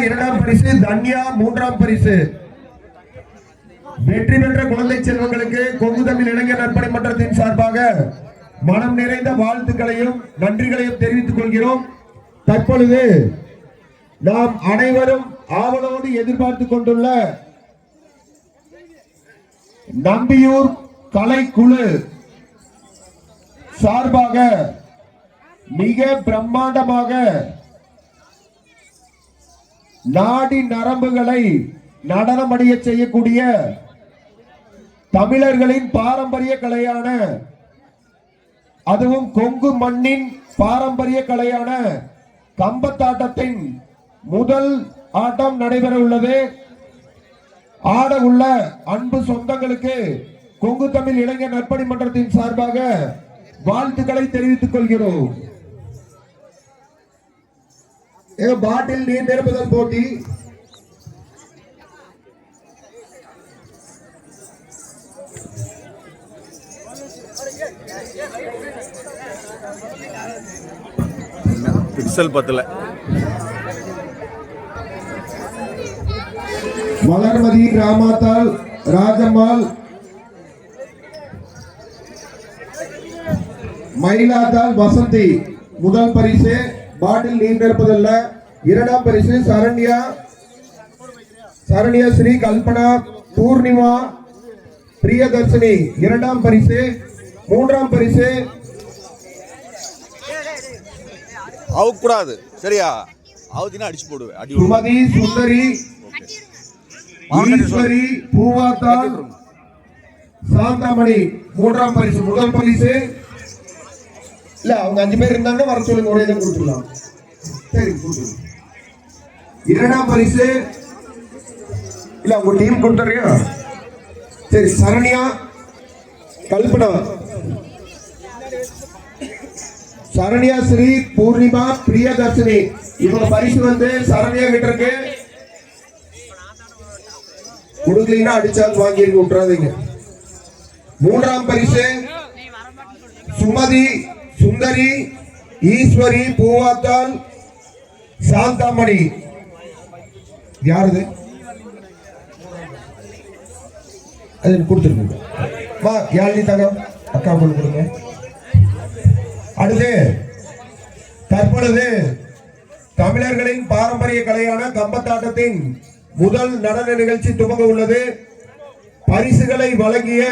இரண்டாம் பரிசு, தன்யா மூன்றாம் பரிசு. வெற்றி பெற்ற குழந்தை செல்வங்களுக்கு கொங்கு தமிழ் இளைஞர் நற்பணி மன்றத்தின் சார்பாக மனம் நிறைந்த வாழ்த்துக்களையும் நன்றிகளையும் தெரிவித்துக் கொள்கிறோம். தற்பொழுது நாம் அனைவரும் ஆவலோடு எதிர்பார்த்துக் கொண்டுள்ள நம்பியூர் கலைக்குழு சார்பாக மிக பிரம்மாண்டமாக நாடி நரம்புகளை நடனமடைய செய்யக்கூடிய தமிழர்களின் பாரம்பரிய கலையான, அதுவும் கொங்கு மண்ணின் பாரம்பரிய கலையான கம்பத்தாட்டத்தின் முதல் ஆட்டம் நடைபெற உள்ளது. ஆட உள்ள அன்பு சொந்தங்களுக்கு கொங்கு தமிழ் இளைஞர் நற்பணி மன்றத்தின் சார்பாக வாழ்த்துக்களை தெரிவித்துக் கொள்கிறோம். பாட்டில் நீர் நிரப்புதல் போட்டி. பிக்சல் பத்தல. வளர்மதி ராமாத்தால் ராஜம்மாள், மயிலாத்தால் வசந்தி முதல் பரிசு பாட்டில் நீர் நிரப்புதல்ல. இரண்டாம் பரிசு சரண்யா ஸ்ரீ கல்பனா பூர்ணிமா பிரியதர்ஷினி இரண்டாம் பரிசு. மூன்றாம் பரிசு அவுக்கூடாது, சரியா? அவுத்தினா அடிச்சு போடுவேன். சுமதி சுந்தரி ஈஸ்வரி பூவாத்தால் சாந்தாமணி மூன்றாம் பரிசு. முதல் பரிசு இல்ல, அவங்க 5 பேர் இருந்தாங்கன்னா வர சொல்லுங்க, ஒரே இதை கொடுத்துடலாம். சரி, கொடுத்துருங்க. இரண்டாம் பரிசு இல்ல, உங்க டீம் கொடுத்துறியா? சரி, சரண்யா கல்பனா, சரண்யா ஸ்ரீ பூர்ணிமா பிரியதர்ஷினி. இவங்க பரிசு வந்து சரண்யா கிட்ட இருக்கு. கொடுக்கலீங்கன்னா அடிச்சாலும் வாங்கி விட்டுறாதீங்க. மூன்றாம் பரிசு சுமதி சுந்தரி ஈஸ்வரி பூவாத்தால் சாந்தாமணி. யாருது? அது கொடுத்துருங்க. யாழினி தங்கம் அக்கா கொடுங்க. அடுத்து தற்பொழுது தமிழர்களின் பாரம்பரிய கலையான கம்பத்தாட்டத்தின் முதல் நடன நிகழ்ச்சி துவங்க உள்ளது. பரிசுகளை வழங்கிய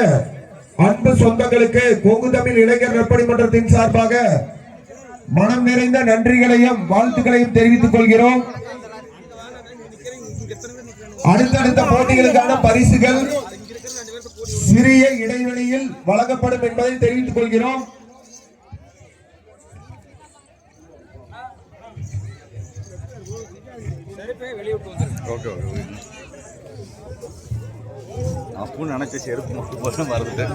அன்பு சொந்தங்களுக்கு கொங்கு தமிழ் இளைஞர் நற்பணி மன்றத்தின் சார்பாக மனம் நிறைந்த நன்றிகளையும் வாழ்த்துக்களையும் தெரிவித்துக் கொள்கிறோம். அடுத்தடுத்த போட்டிகளுக்கான பரிசுகள் சிறிய இடைவெளியில் வழங்கப்படும் என்பதை தெரிவித்துக் கொள்கிறோம். அப்போ நினைச்ச செருப்பு மட்டும் மறந்துட்டேன்.